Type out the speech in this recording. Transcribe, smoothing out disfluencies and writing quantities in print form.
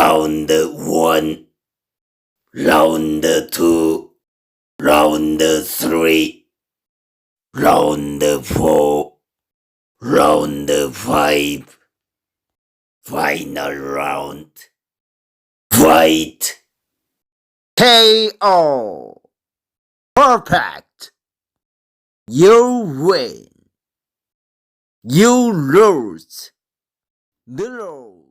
라운드 1, 라운드 2, 라운드 3, 라운드 4, 라운드 5, 파이널 라운드, 파이트! KO. Perfect. You win. You lose. No.